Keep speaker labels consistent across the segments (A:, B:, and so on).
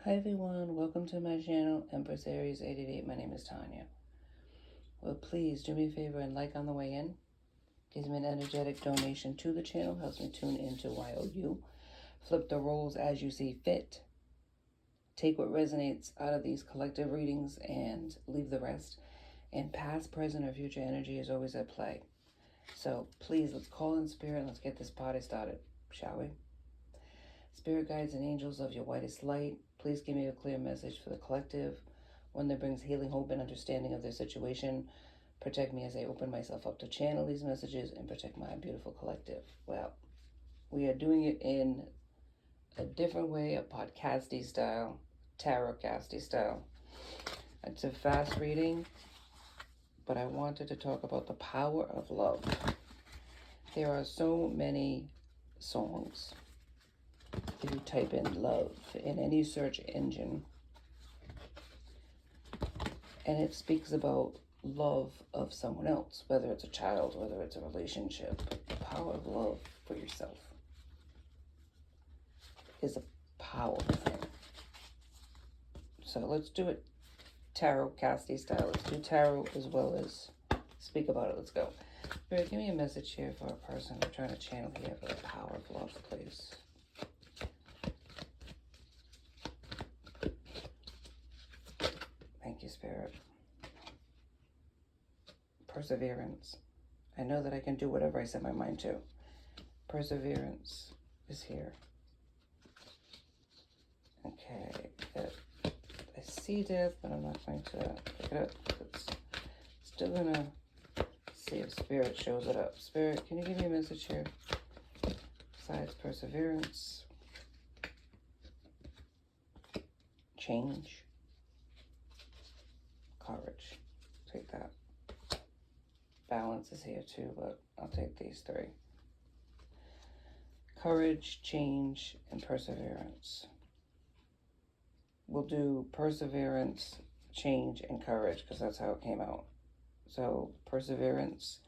A: Hi everyone, welcome to my channel, Empress Aries 888. My name is Tanya. Well, please do me a favor and like on the way in. Gives me an energetic donation to the channel, helps me tune into YOU. Flip the roles as you see fit. Take what resonates out of these collective readings and leave the rest. And past, present, or future energy is always at play. So please, let's call in spirit and let's get this party started, shall we? Spirit guides and angels of your whitest light, please give me a clear message for the collective, one that brings healing, hope, and understanding of their situation. Protect me as I open myself up to channel these messages and protect my beautiful collective. Well, we are doing it in a different way, a podcasty style, tarotcasty style. It's a fast reading, but I wanted to talk about the power of love. There are so many songs. If you type in love in any search engine, and it speaks about love of someone else, whether it's a child, whether it's a relationship, the power of love for yourself is a powerful thing. So let's do it tarot casty style. Let's do tarot as well as speak about it. Let's go. Spirit, give me a message here for a person I'm trying to channel here for the power of love, please. Thank you, Spirit. Perseverance. I know that I can do whatever I set my mind to. Perseverance is here. Okay. I see death, but I'm not going to pick it up. It's still going to see if Spirit shows it up. Spirit, can you give me a message here? Besides perseverance. Change. Courage. Take that. Balance is here too, but I'll take these three. Courage, change, and perseverance. We'll do perseverance, change, and courage because that's how it came out. So perseverance,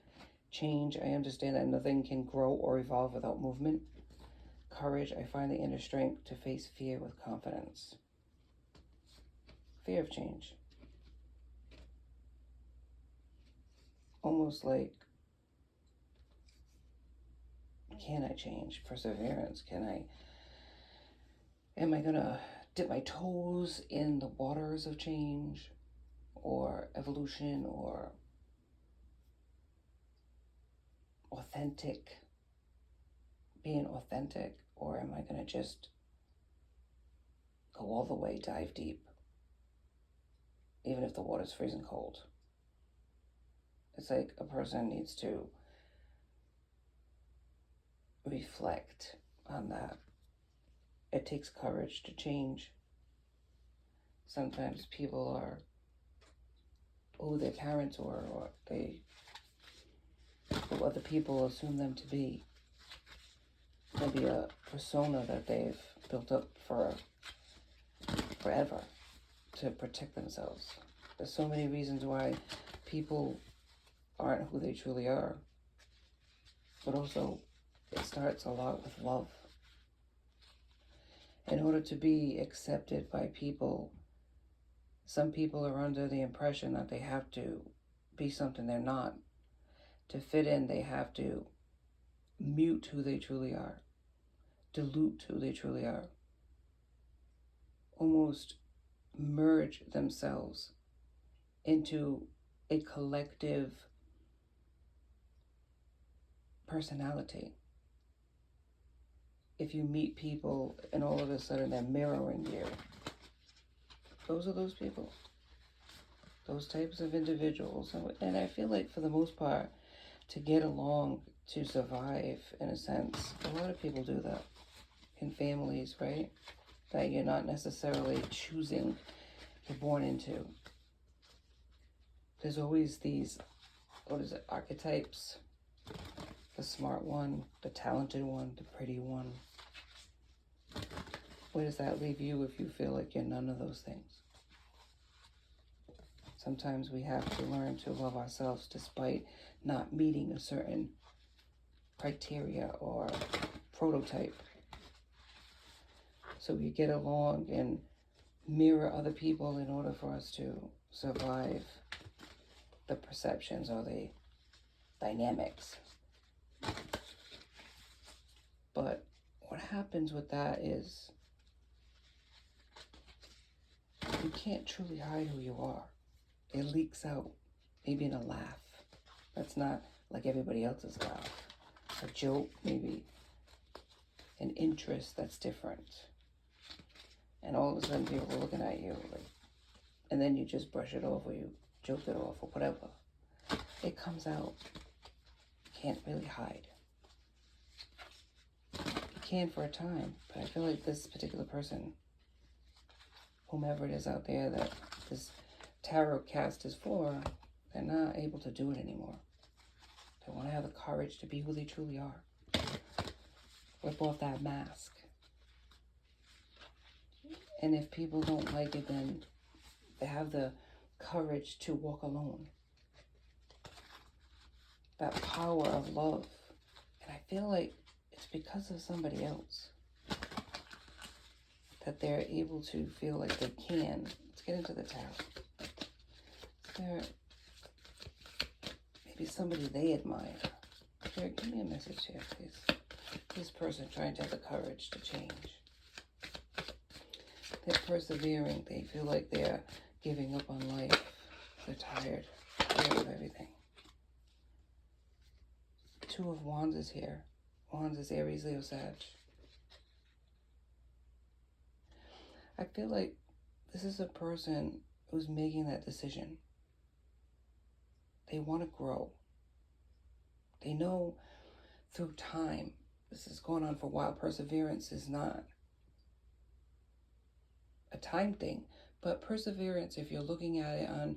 A: change, I understand that nothing can grow or evolve without movement. Courage, I find the inner strength to face fear with confidence. Fear of change. Almost like, can I change? Perseverance, am I gonna dip my toes in the waters of change or evolution or being authentic, or am I gonna just go all the way, dive deep, even if the water's freezing cold? It's like a person needs to reflect on that. It takes courage to change. Sometimes people are who their parents were, or who other people assume them to be. Maybe a persona that they've built up for forever to protect themselves. There's so many reasons why people aren't who they truly are. But also, it starts a lot with love. In order to be accepted by people, some people are under the impression that they have to be something they're not. To fit in, they have to mute who they truly are, dilute who they truly are, almost merge themselves into a collective personality. If you meet people and all of a sudden they're mirroring you, those are those people, those types of individuals. And I feel like for the most part, to get along, to survive, in a sense, a lot of people do that in families, right? That you're not necessarily choosing, you're born into. There's always these, archetypes. The smart one, the talented one, the pretty one. Where does that leave you if you feel like you're none of those things? Sometimes we have to learn to love ourselves despite not meeting a certain criteria or prototype. So we get along and mirror other people in order for us to survive the perceptions or the dynamics. But what happens with that is you can't truly hide who you are. It leaks out, maybe in a laugh that's not like everybody else's laugh. A joke, maybe an interest that's different. And all of a sudden people are looking at you, like, and then you just brush it off or you joke it off or whatever. It comes out. You can't really hide. You can for a time, but I feel like this particular person, whomever it is out there that this tarot cast is for, they're not able to do it anymore. They want to have the courage to be who they truly are. Rip off that mask. And if people don't like it, then they have the courage to walk alone. That power of love. And I feel like it's because of somebody else that they're able to feel like they can. Let's get into the tarot. There maybe somebody they admire. Here, give me a message here, please. This person trying to have the courage to change. They're persevering. They feel like they're giving up on life. They're tired of everything. Two of Wands is here. Wands is Aries, Leo, Sag. I feel like this is a person who's making that decision. They want to grow. They know through time, this is going on for a while, perseverance is not a time thing, but perseverance, if you're looking at it on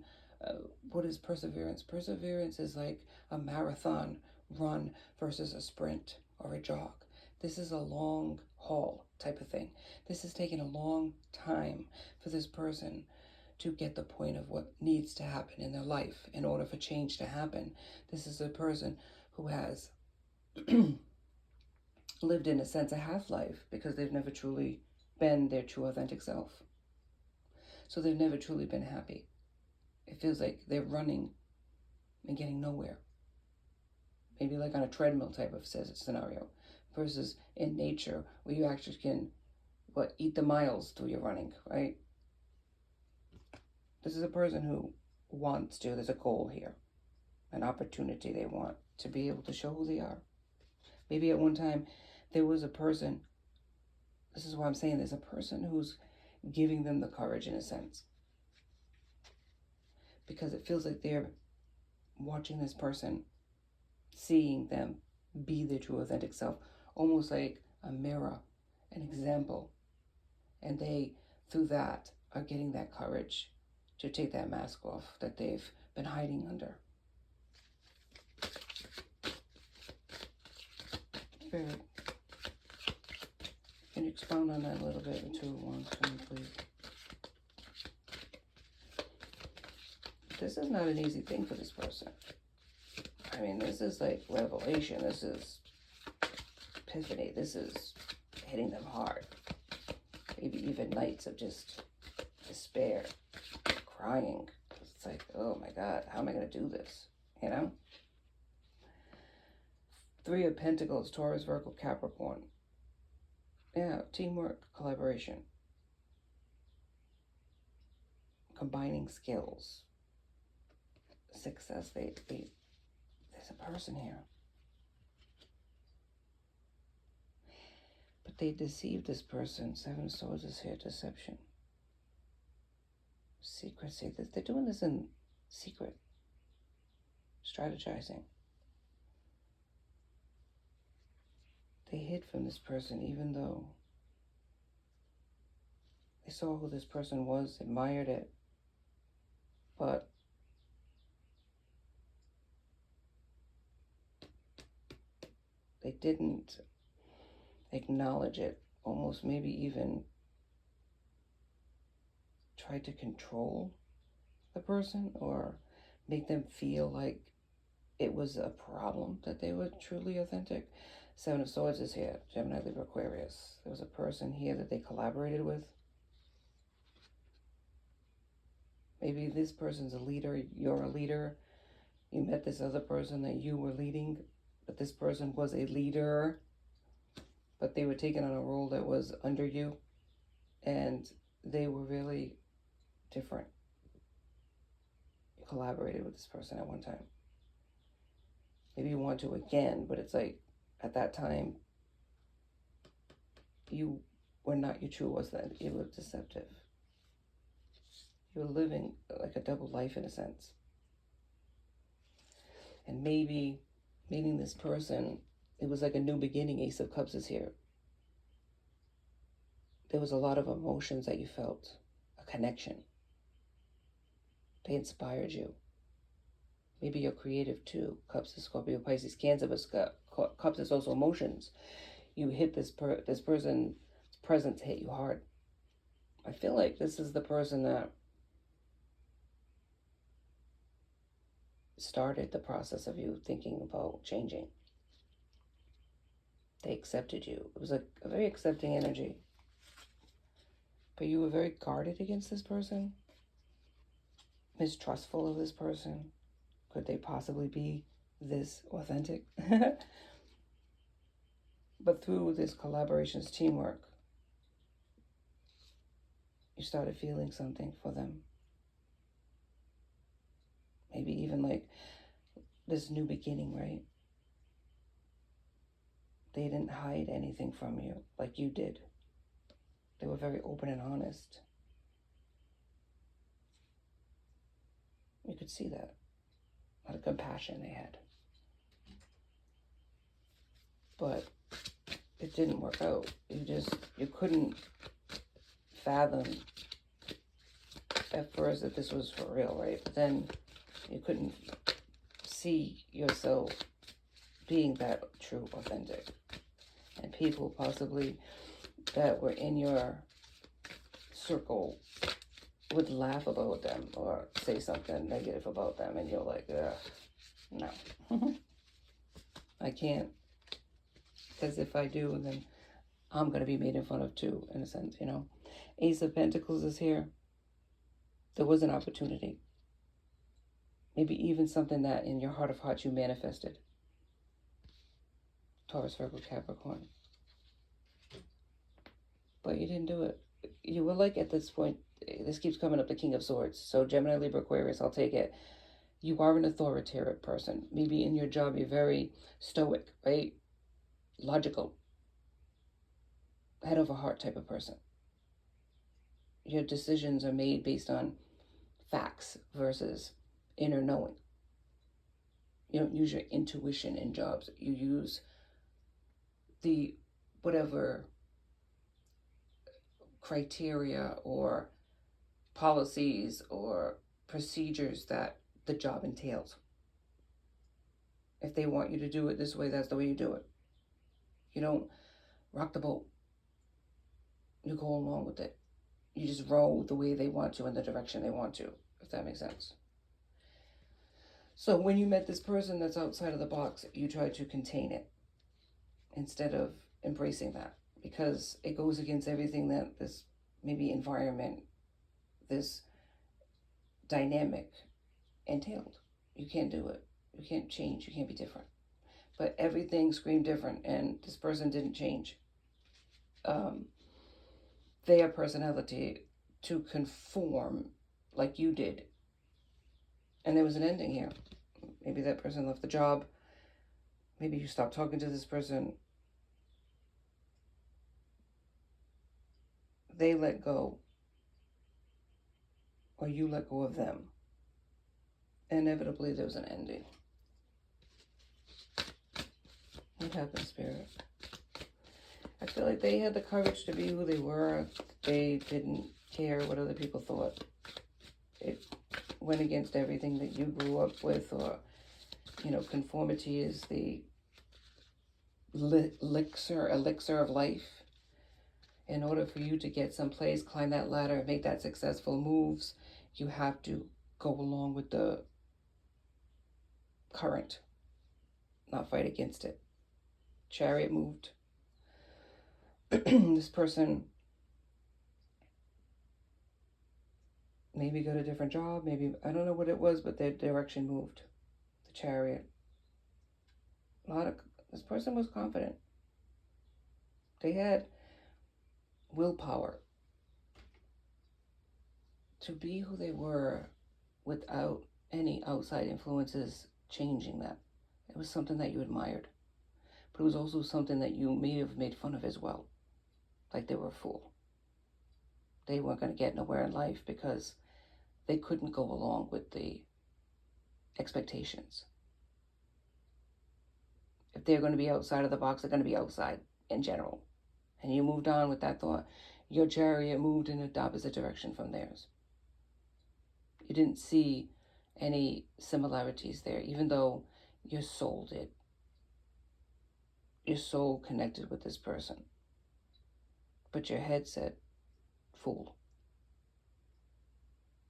A: what is perseverance? Perseverance is like a marathon run versus a sprint or a jog. This is a long haul type of thing. This is taking a long time for this person to get the point of what needs to happen in their life in order for change to happen. This is a person who has lived in a sense a half-life because they've never truly been their true authentic self. So they've never truly been happy. It feels like they're running and getting nowhere. Maybe like on a treadmill type of scenario versus in nature where you actually can eat the miles through your running, right? This is a person who wants to, there's a goal here, an opportunity they want to be able to show who they are. Maybe at one time there was a person, this is why I'm saying there's a person who's giving them the courage in a sense. Because it feels like they're watching this person, seeing them be their true authentic self, almost like a mirror, an example. And they, through that, are getting that courage to take that mask off that they've been hiding under. Spirit, can you expound on that a little bit with 2 of Wands for me, please? This is not an easy thing for this person. I mean, this is like revelation. This is epiphany. This is hitting them hard. Maybe even nights of just despair, crying. It's like, oh my God, how am I going to do this? You know? 3 of Pentacles, Taurus, Virgo, Capricorn. Yeah, teamwork, collaboration. Combining skills. Success. There's a person here. But they deceived this person. 7 of Swords is here. Deception. Secrecy. They're doing this in secret. Strategizing. They hid from this person even though they saw who this person was, admired it, but they didn't acknowledge it, almost maybe even try to control the person or make them feel like it was a problem that they were truly authentic. 7 of Swords is here, Gemini, Libra, Aquarius. There was a person here that they collaborated with. Maybe this person's a leader, you're a leader. You met this other person that you were leading, but this person was a leader, but they were taking on a role that was under you, and they were really different. You collaborated with this person at one time. Maybe you want to again, but it's like at that time, you were not your true authentic. You were deceptive. You were living like a double life in a sense. And maybe meeting this person, it was like a new beginning. Ace of Cups is here. There was a lot of emotions that you felt, a connection. They inspired you. Maybe you're creative too. Cups is Scorpio, Pisces, Cancer, but Cups is also emotions. You hit this person's presence hit you hard. I feel like this is the person that started the process of you thinking about changing. They accepted you. It was like a very accepting energy. But you were very guarded against this person, mistrustful of this person. Could they possibly be this authentic? But through this collaboration's teamwork, you started feeling something for them. Maybe even like this new beginning, right? They didn't hide anything from you like you did. They were very open and honest. You could see that. A lot of compassion they had. But it didn't work out. You couldn't fathom at first that this was for real, right? But then you couldn't see yourself being that true, authentic. And people possibly that were in your circle would laugh about them or say something negative about them, and you're like, no. I can't. Because if I do, then I'm going to be made in fun of too, in a sense, you know. Ace of Pentacles is here. There was an opportunity. Maybe even something that in your heart of hearts you manifested. Taurus, Virgo, Capricorn. But you didn't do it. You were like, at this point, this keeps coming up, the King of Swords. So Gemini, Libra, Aquarius, I'll take it. You are an authoritative person. Maybe in your job you're very stoic, right? Logical. Head over heart type of person. Your decisions are made based on facts versus inner knowing. You don't use your intuition in jobs. You use the whatever criteria or policies or procedures that the job entails. If they want you to do it this way, that's the way you do it. You don't rock the boat. You go along with it. You just roll the way they want to in the direction they want to, if that makes sense. So when you met this person that's outside of the box, you try to contain it instead of embracing that, because it goes against everything that this maybe environment, this dynamic entailed. You can't do it. You can't change. You can't be different. But everything screamed different, and this person didn't change. Their personality to conform like you did. And there was an ending here. Maybe that person left the job. Maybe you stopped talking to this person. They let go. Or you let go of them. Inevitably, there was an ending. What happened, Spirit? I feel like they had the courage to be who they were. They didn't care what other people thought. It went against everything that you grew up with, or, you know, conformity is the elixir of life. In order for you to get someplace, climb that ladder, make that successful moves, you have to go along with the current, not fight against it. Chariot moved. This person maybe got a different job, maybe, I don't know what it was, but their direction moved. The Chariot. This person was confident. They had willpower to be who they were without any outside influences changing that. It was something that you admired, but it was also something that you may have made fun of as well. Like they were a fool. They weren't going to get nowhere in life because they couldn't go along with the expectations. If they're going to be outside of the box, they're going to be outside in general. And you moved on with that thought. Your Chariot moved in the opposite direction from theirs. You didn't see any similarities there, even though your soul did. Your soul connected with this person. But your head said, fool.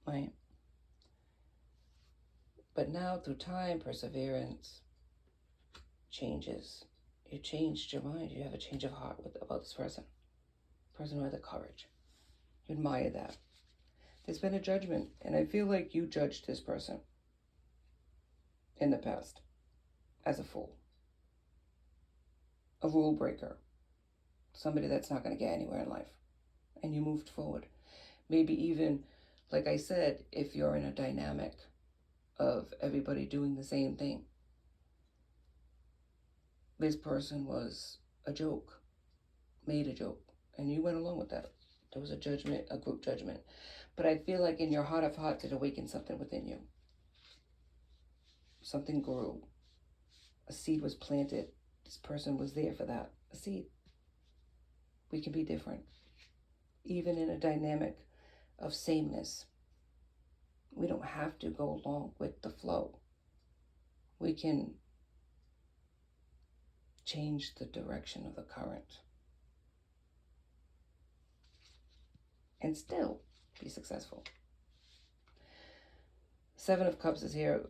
A: Right? But now, through time, perseverance, changes. You changed your mind. You have a change of heart about this person. Person who had the courage. You admire that. There's been a judgment, and I feel like you judged this person in the past as a fool, a rule breaker, somebody that's not going to get anywhere in life, and you moved forward. Maybe even, like I said, if you're in a dynamic of everybody doing the same thing, this person was a joke, made a joke, and you went along with that. There was a judgment, a group judgment. But I feel like in your heart of hearts, it awakened something within you. Something grew. A seed was planted. This person was there for that. A seed. We can be different. Even in a dynamic of sameness. We don't have to go along with the flow. We can change the direction of the current. And still be successful. Seven of Cups is here.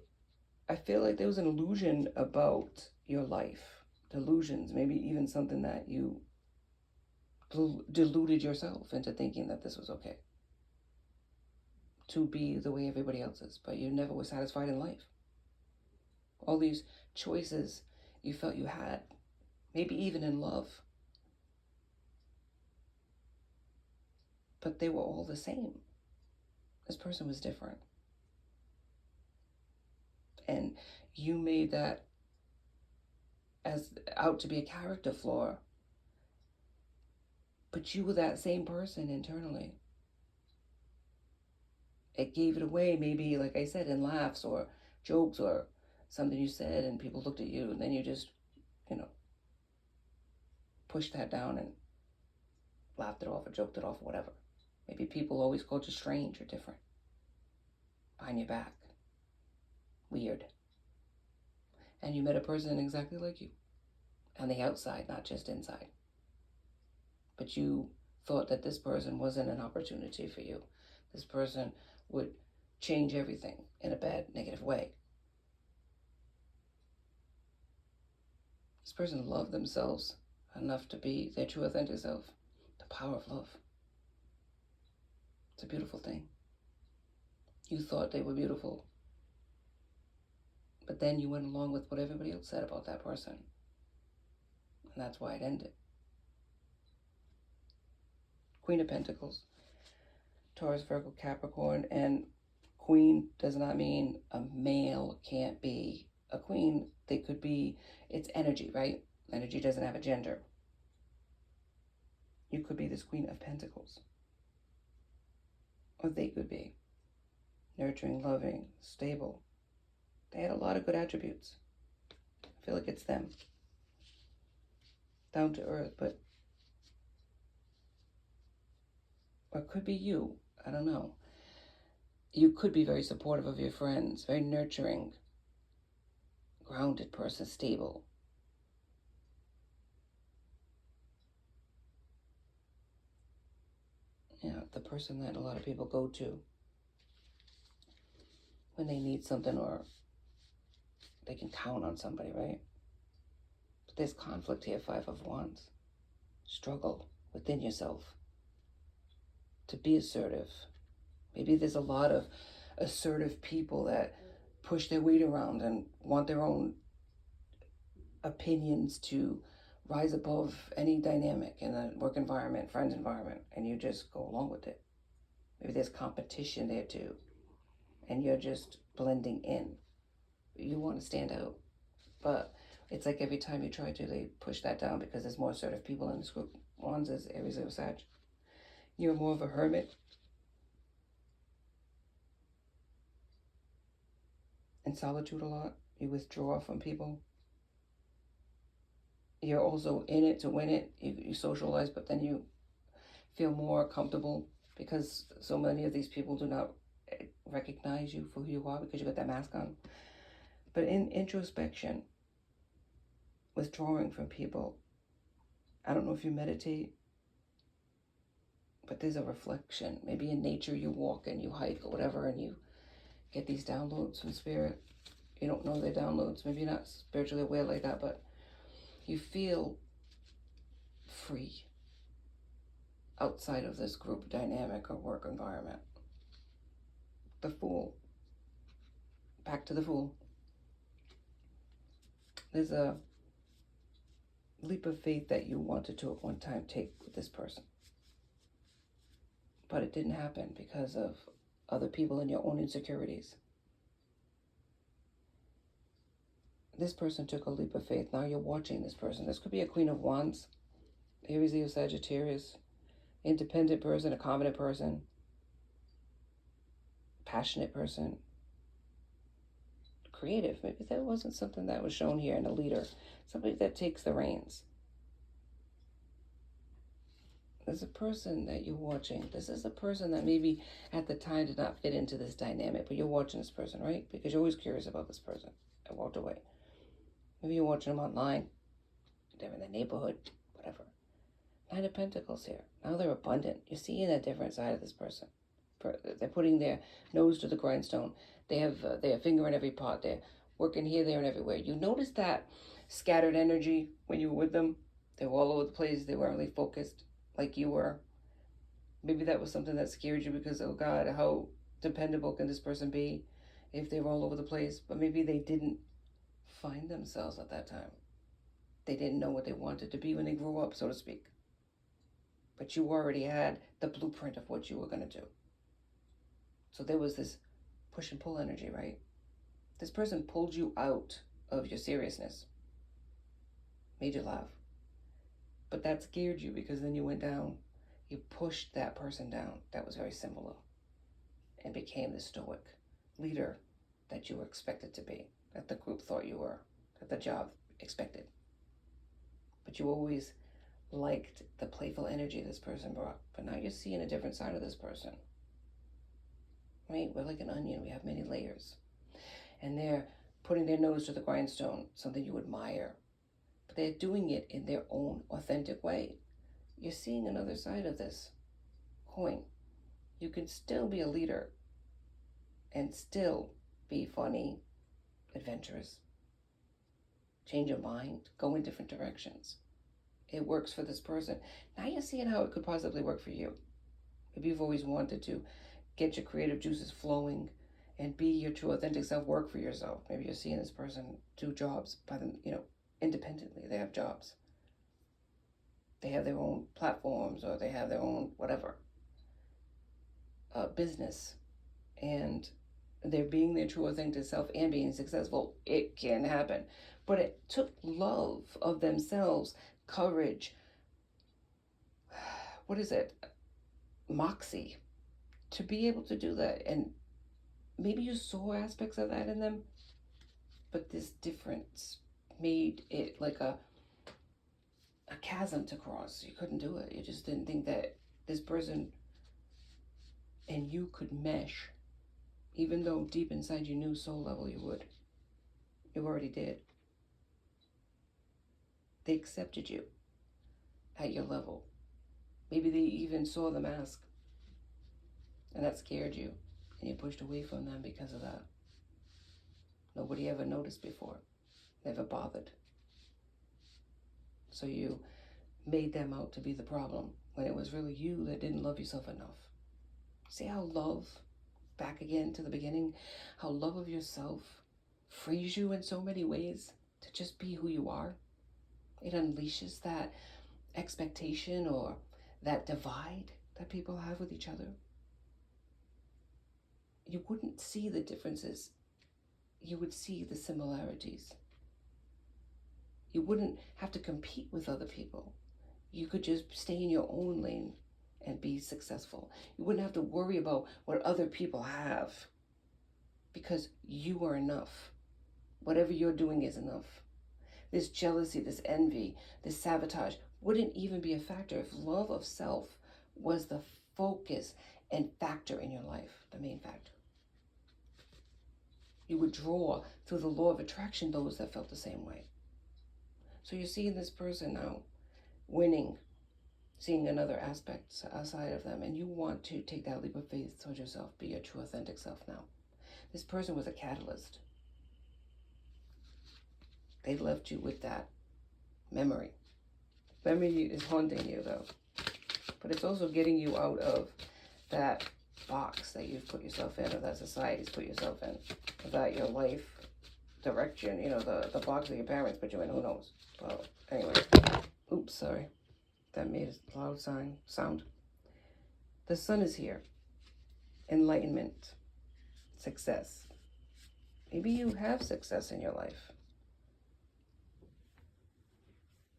A: I feel like there was an illusion about your life. Delusions, maybe even something that you deluded yourself into thinking that this was okay. To be the way everybody else is, but you never were satisfied in life. All these choices you felt you had, maybe even in love, but they were all the same. This person was different. And you made that as out to be a character flaw, but you were that same person internally. It gave it away, maybe, like I said, in laughs or jokes or something you said and people looked at you, and then you just, pushed that down and laughed it off or joked it off or whatever. Maybe people always called you strange or different. Behind your back. Weird. And you met a person exactly like you. On the outside, not just inside. But you thought that this person wasn't an opportunity for you. This person would change everything in a bad, negative way. This person loved themselves enough to be their true authentic self. The power of love. It's a beautiful thing. You thought they were beautiful. But then you went along with what everybody else said about that person. And that's why it ended. Queen of Pentacles. Taurus, Virgo, Capricorn. And queen does not mean a male can't be a queen. They could be, it's energy, right? Energy doesn't have a gender. You could be this Queen of Pentacles. Or they could be nurturing, loving, stable. They had a lot of good attributes. I feel like it's them. Down to earth, but or it could be you. I don't know. You could be very supportive of your friends, very nurturing, grounded person, stable. Yeah, the person that a lot of people go to when they need something or they can count on somebody, right? But there's conflict here, 5 of Wands. Struggle within yourself to be assertive Maybe there's a lot of assertive people that push their weight around and want their own opinions to rise above any dynamic in a work environment, friend environment, and you just go along with it. Maybe there's competition there too, and you're just blending in. You want to stand out, but it's like every time you try to, they push that down because there's more assertive people in this group. Wands is Aries or Sag. You're more of a hermit. In solitude a lot. You withdraw from people. You're also in it to win it. You socialize, but then you feel more comfortable because so many of these people do not recognize you for who you are because you got that mask on. But in introspection, withdrawing from people, I don't know if you meditate, but there's a reflection. Maybe in nature you walk and you hike or whatever, and you get these downloads from spirit. You don't know they're downloads. Maybe you're not spiritually aware like that, but you feel free outside of this group dynamic or work environment. The Fool. Back to the Fool. There's a leap of faith that you wanted to at one time take with this person. But it didn't happen because of other people and your own insecurities. This person took a leap of faith. Now you're watching this person. This could be a Queen of Wands, Aries, Leo, Sagittarius, independent person, a confident person, passionate person, creative. Maybe that wasn't something that was shown here in a leader. Somebody that takes the reins. There's a person that you're watching. This is a person that maybe at the time did not fit into this dynamic, but you're watching this person, right? Because you're always curious about this person. I walked away. Maybe you're watching them online. They're in the neighborhood, whatever. Nine of Pentacles here. Now they're abundant. You're seeing a different side of this person. They're putting their nose to the grindstone. They have their finger in every pot. They're working here, there, and everywhere. You notice that scattered energy when you were with them? They were all over the place. They weren't really focused like you were. Maybe that was something that scared you because, oh God, how dependable can this person be if they were all over the place? But maybe they didn't find themselves at that time. They didn't know what they wanted to be when they grew up, so to speak. But you already had the blueprint of what you were going to do. So there was this push and pull energy, right? This person pulled you out of your seriousness, made you laugh. But that scared you because then you went down. You pushed that person down. That was very similar. And became the stoic leader that you were expected to be, that the group thought you were, that the job expected. But you always liked the playful energy this person brought. But now you're seeing a different side of this person. Right? We're like an onion. We have many layers. And they're putting their nose to the grindstone, something you admire. But they're doing it in their own authentic way. You're seeing another side of this coin. You can still be a leader and still be funny, adventurous, change your mind, go in different directions. It works for this person. Now you're seeing how it could possibly work for you. Maybe you've always wanted to get your creative juices flowing and be your true authentic self, work for yourself. Maybe you're seeing this person do jobs by them, independently. They have jobs. They have their own platforms or they have their own whatever business, and they're being their true authentic self and being successful. It can happen. But it took love of themselves, courage, what is it? Moxie, to be able to do that. And maybe you saw aspects of that in them, but this difference made it like a chasm to cross. You couldn't do it. You just didn't think that this person and you could mesh, even though deep inside you knew soul level you would. You already did. They accepted you at your level. Maybe they even saw the mask, and that scared you, and you pushed away from them because of that. Nobody ever noticed before, never bothered. So you made them out to be the problem when it was really you that didn't love yourself enough. See how love, back again to the beginning, how love of yourself frees you in so many ways to just be who you are. It unleashes that expectation or that divide that people have with each other. You wouldn't see the differences, you would see the similarities. You wouldn't have to compete with other people. You could just stay in your own lane and be successful. You wouldn't have to worry about what other people have because you are enough. Whatever you're doing is enough. This jealousy, this envy, this sabotage wouldn't even be a factor if love of self was the focus and factor in your life, the main factor. You would draw through the law of attraction those that felt the same way. So you're seeing this person now winning, seeing another aspect outside of them, and you want to take that leap of faith towards yourself, be your true authentic self now. This person was a catalyst. They left you with that memory. Memory is haunting you though, but it's also getting you out of that box that you've put yourself in, or that society's put yourself in, that your life direction, the box that your parents put you in, who knows. Well, anyway, oops, sorry. That made a loud sound. The sun is here. Enlightenment. Success. Maybe you have success in your life.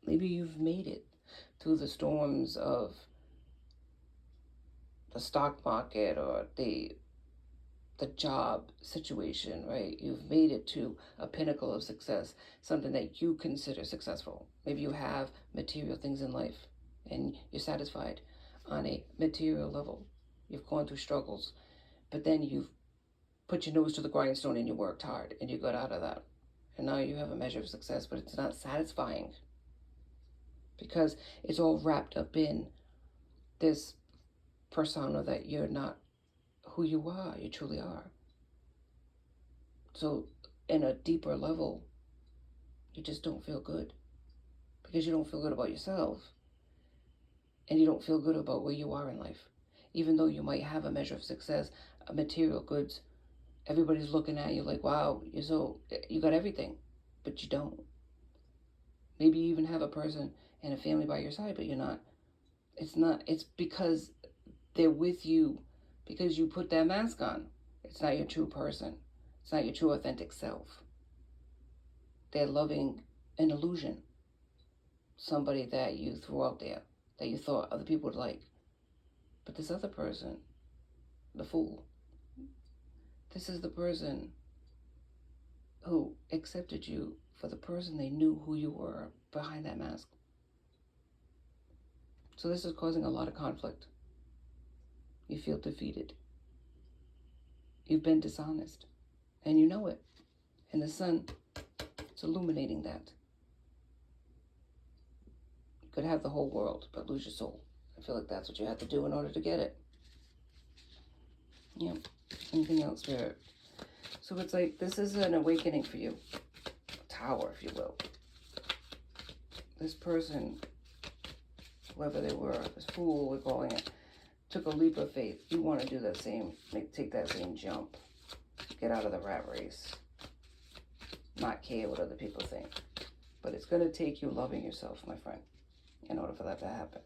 A: Maybe you've made it through the storms of the stock market or the job situation, right? You've made it to a pinnacle of success, something that you consider successful. Maybe you have material things in life and you're satisfied on a material level. You've gone through struggles, but then you've put your nose to the grindstone and you worked hard and you got out of that. And now you have a measure of success, but it's not satisfying because it's all wrapped up in this persona that you're not who you are, you truly are. So in a deeper level, you just don't feel good because you don't feel good about yourself and you don't feel good about where you are in life. Even though you might have a measure of success, material goods, everybody's looking at you like, wow, you got everything, but you don't. Maybe you even have a person and a family by your side, but you're not. It's because they're with you because you put that mask on. It's not your true person. It's not your true authentic self. They're loving an illusion. Somebody that you threw out there that you thought other people would like. But this other person, the fool, this is the person who accepted you for the person they knew who you were behind that mask. So this is causing a lot of conflict. You feel defeated. You've been dishonest. And you know it. And the sun is illuminating that. You could have the whole world, but lose your soul. I feel like that's what you have to do in order to get it. Yeah. Anything else, Spirit? So it's like, this is an awakening for you. A tower, if you will. This person, whoever they were, this fool, we're calling it, took a leap of faith. You want to do that same, take that same jump. Get out of the rat race. Not care what other people think. But it's going to take you loving yourself, my friend, in order for that to happen.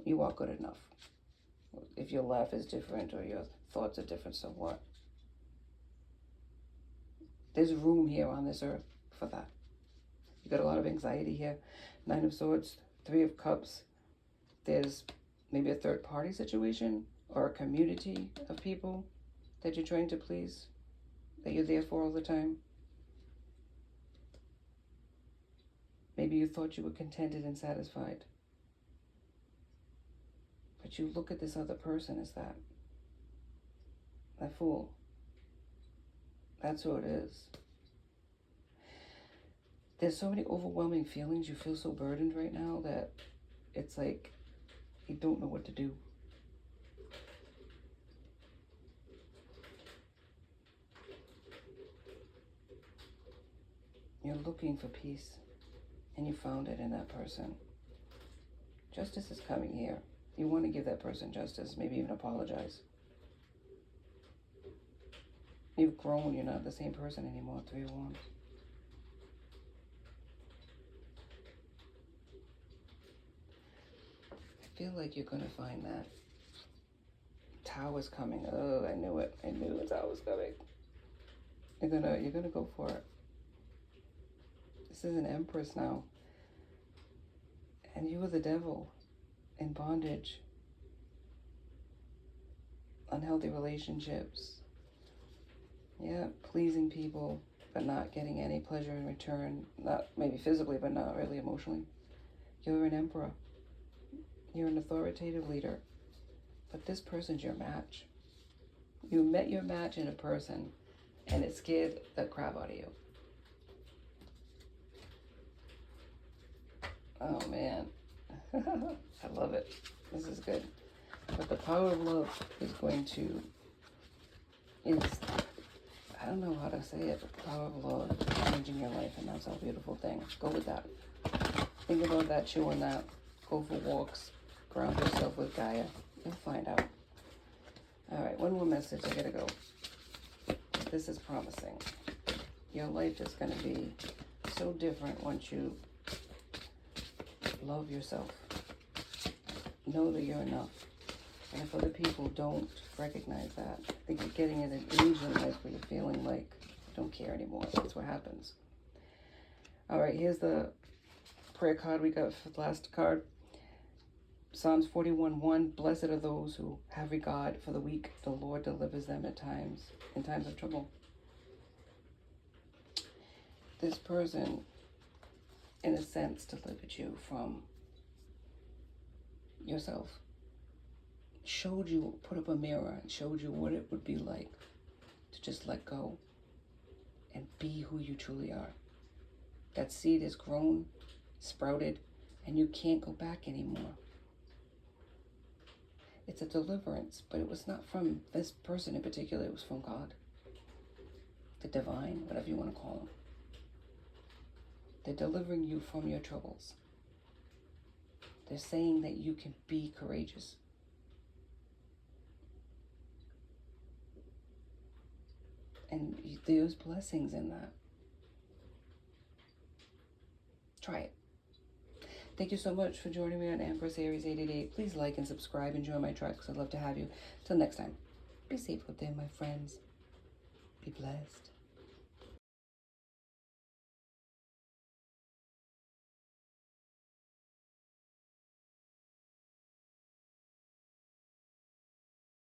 A: You are good enough. If your laugh is different or your thoughts are different, so what? There's room here on this earth for that. You got a lot of anxiety here. 9 of Swords, 3 of Cups. There's maybe a third party situation or a community of people that you're trying to please, that you're there for all the time. Maybe you thought you were contented and satisfied. But you look at this other person as that fool. That's who it is. There's so many overwhelming feelings. You feel so burdened right now that it's like you don't know what to do. You're looking for peace, and you found it in that person. Justice is coming here. You want to give that person justice, maybe even apologize. You've grown, you're not the same person anymore. 3 of Wands. I feel like you're going to find that Tower's coming. Oh, I knew it. I knew the Tower was coming. You're gonna go for it. This is an Empress now. And you were the devil in bondage. Unhealthy relationships. Yeah, pleasing people, but not getting any pleasure in return. Not maybe physically, but not really emotionally. You're an emperor. You're an authoritative leader. But this person's your match. You met your match in a person, and it scared the crap out of you. Oh, man. I love it. This is good. But the power of love is going to, I don't know how to say it, but the power of love is changing your life, and that's a beautiful thing. Go with that. Think about that, chew on that. Go for walks. Ground yourself with Gaia. You'll find out. All right, one more message. I gotta go. This is promising. Your life is going to be so different once you love yourself. Know that you're enough. And if other people don't recognize that, I think you're getting at an age in life where you're feeling like you don't care anymore. That's what happens. All right, here's the prayer card we got for the last card. Psalms 41:1. Blessed are those who have regard for the weak. The Lord delivers them in times of trouble. This person, in a sense, delivered you from yourself. Showed you, put up a mirror and showed you what it would be like to just let go and be who you truly are. That seed is grown, sprouted, and you can't go back anymore. It's a deliverance, but it was not from this person in particular. It was from God. The divine, whatever you want to call him. They're delivering you from your troubles. They're saying that you can be courageous. And there's blessings in that. Try it. Thank you so much for joining me on Empress Aries 888. Please like and subscribe and join my tracks. I'd love to have you. Till next time, be safe out there, my friends. Be blessed.